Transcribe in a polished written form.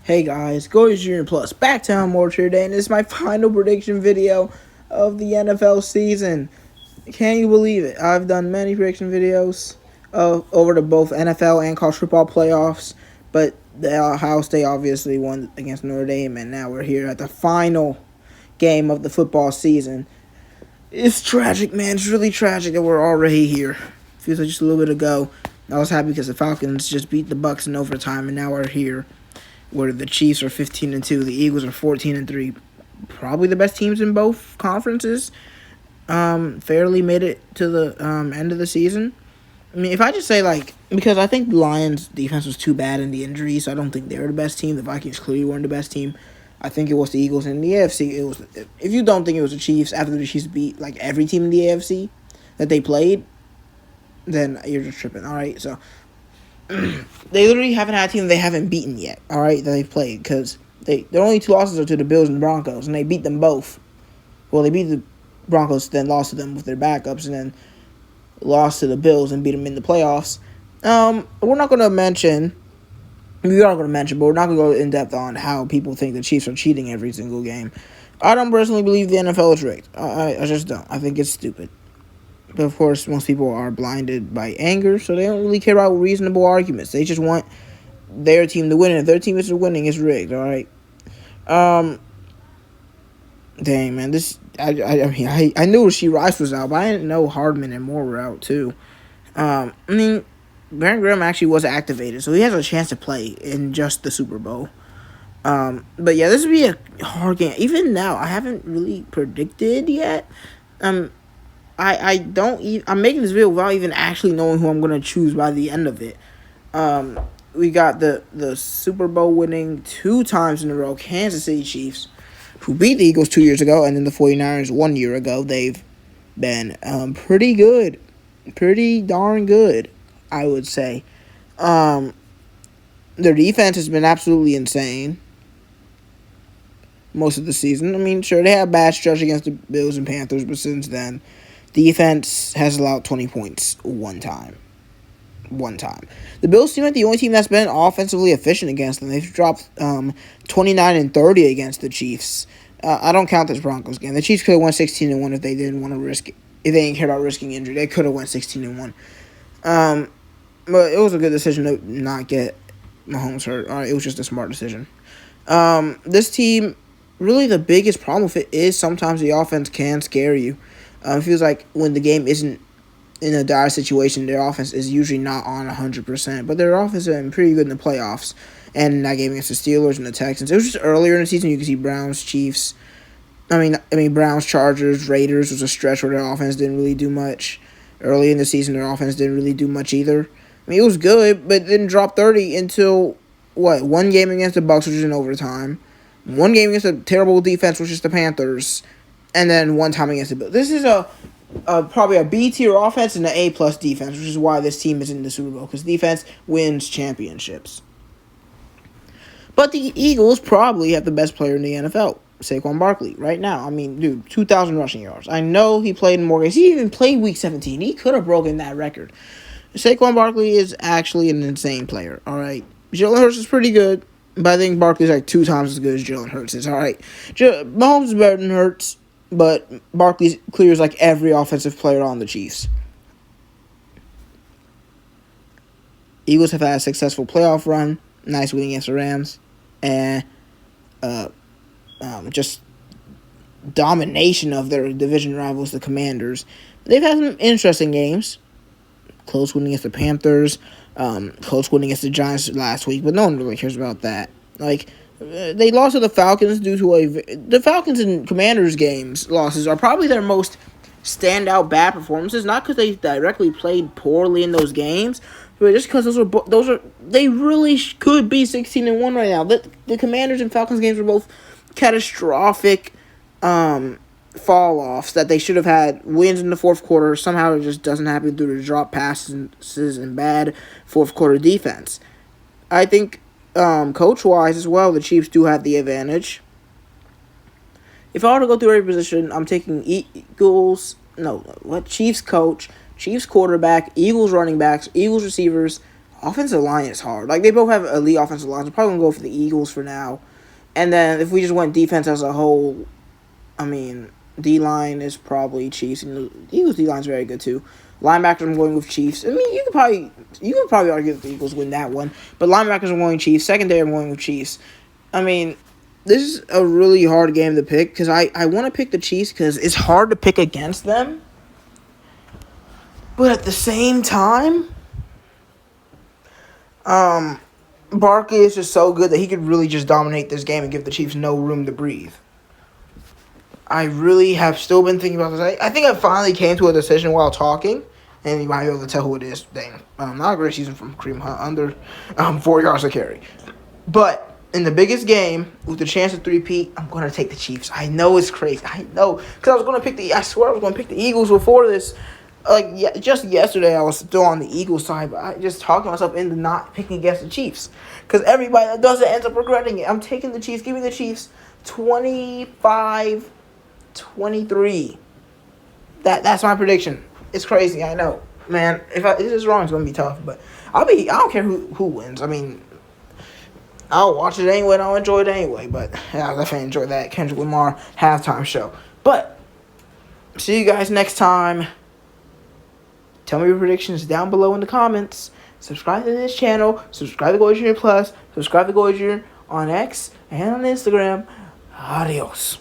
Hey guys, Gory Junior Plus back to more today, and this is my final prediction video of the NFL season. Can you believe it? I've done many prediction videos over to both NFL and college football playoffs, but the Ohio State obviously won against Notre Dame, and now we're here at the final game of the football season. It's tragic, man. It's really tragic that we're already here. Feels like just a little bit ago, I was happy because the Falcons just beat the Bucs in overtime, and now we're here where the Chiefs are 15-2, the Eagles are 14-3. Probably the best teams in both conferences. Fairly made it to the end of the season. I mean, if I just say, because I think the Lions' defense was too bad in the injuries, so I don't think they were the best team. The Vikings clearly weren't the best team. I think it was the Eagles. In the AFC, it was. If you don't think it was the Chiefs after the Chiefs beat every team in the AFC that they played, then you're just tripping. All right, so they literally haven't had a team they haven't beaten yet, all right, that they've played, because their only two losses are to the Bills and the Broncos, and they beat them both. Well, they beat the Broncos, then lost to them with their backups, and then lost to the Bills and beat them in the playoffs. We're not going to mention, we are going to mention, but we're not going to go in depth on how people think the Chiefs are cheating every single game. I don't personally believe the NFL is rigged. I just don't. I think it's stupid. But, of course, most people are blinded by anger, so they don't really care about reasonable arguments. They just want their team to win, and if their team isn't winning, it's rigged, all right? Dang, man, this... I knew Rasheed Rice was out, but I didn't know Hardman and Moore were out, too. Baron Graham actually was activated, so he has a chance to play in just the Super Bowl. But, yeah, this would be a hard game. Even now, I haven't really predicted yet. I'm making this video without even actually knowing who I'm going to choose by the end of it. We got the Super Bowl winning 2 times in a row Kansas City Chiefs, who beat the Eagles 2 years ago, and then the 49ers 1 year ago. They've been pretty good. Pretty darn good, I would say. Their defense has been absolutely insane most of the season. I mean, sure, they had a bad stretch against the Bills and Panthers, but since then, defense has allowed 20 points one time. The Bills seem like the only team that's been offensively efficient against them. They've dropped 29-30 against the Chiefs. I don't count this Broncos game. The Chiefs could have won 16-1 if they didn't want to risk it. If they didn't care about risking injury, they could have won 16-1. But it was a good decision to not get Mahomes hurt. All right, it was just a smart decision. This team, really the biggest problem with it is sometimes the offense can scare you. It feels like when the game isn't in a dire situation, their offense is usually not on 100%, but their offense has been pretty good in the playoffs, and in that game against the Steelers and the Texans. It was just earlier in the season, you could see Browns, Chiefs, Browns, Chargers, Raiders was a stretch where their offense didn't really do much. Early in the season, their offense didn't really do much either. I mean, it was good, but it didn't drop 30 until, one game against the Bucs, which was in overtime, one game against a terrible defense, which is the Panthers, and then one time against the Bills. This is probably a B-tier offense and an A-plus defense, which is why this team is in the Super Bowl, because defense wins championships. But the Eagles probably have the best player in the NFL, Saquon Barkley, right now. I mean, dude, 2,000 rushing yards. I know he played in more games. He even played Week 17. He could have broken that record. Saquon Barkley is actually an insane player, all right? Jalen Hurts is pretty good, but I think Barkley's 2 times as good as Jalen Hurts is, all right? Mahomes is better than Hurts, but Barkley clears every offensive player on the Chiefs. Eagles have had a successful playoff run, nice win against the Rams, and just domination of their division rivals, the Commanders. They've had some interesting games. Close win against the Panthers, close win against the Giants last week, but no one really cares about that. They lost to the Falcons due to the Falcons and Commanders games losses are probably their most standout bad performances. Not because they directly played poorly in those games, but just because they really could be 16-1 right now. The Commanders and Falcons games were both catastrophic fall offs that they should have had wins in the fourth quarter. Somehow it just doesn't happen due to drop passes and bad fourth quarter defense. I think coach-wise as well, the Chiefs do have the advantage. If I were to go through every position, I'm taking Chiefs coach, Chiefs quarterback, Eagles running backs, Eagles receivers, offensive line is hard. Like, they both have elite offensive lines. I'm probably going to go for the Eagles for now. And then if we just went defense as a whole, I mean, D-line is probably Chiefs. And the Eagles D-line is very good, too. Linebackers, I'm going with Chiefs. I mean, you could probably argue that the Eagles win that one. But linebackers, I'm going Chiefs. Secondary, I'm going with Chiefs. I mean, this is a really hard game to pick because I want to pick the Chiefs because it's hard to pick against them. But at the same time, Barkley is just so good that he could really just dominate this game and give the Chiefs no room to breathe. I really have still been thinking about this. I think I finally came to a decision while talking, and you might be able to tell who it is. Dang, not a great season from Kareem Hunt, under 4 yards a carry. But in the biggest game, with the chance of three-peat, I'm going to take the Chiefs. I know it's crazy. I know. Because I swear I was going to pick the Eagles before this. Just yesterday, I was still on the Eagles side, but I just talked myself into not picking against the Chiefs. Because everybody that does it ends up regretting it. I'm taking the Chiefs. Give me the Chiefs 25-23. That's my prediction. It's crazy, I know. Man, if this is wrong, it's going to be tough. But I don't care who wins. I mean, I'll watch it anyway, and I'll enjoy it anyway. But yeah, I definitely enjoy that Kendrick Lamar halftime show. But see you guys next time. Tell me your predictions down below in the comments. Subscribe to this channel. Subscribe to Gold Junior Plus. Subscribe to Gold Junior on X and on Instagram. Adios.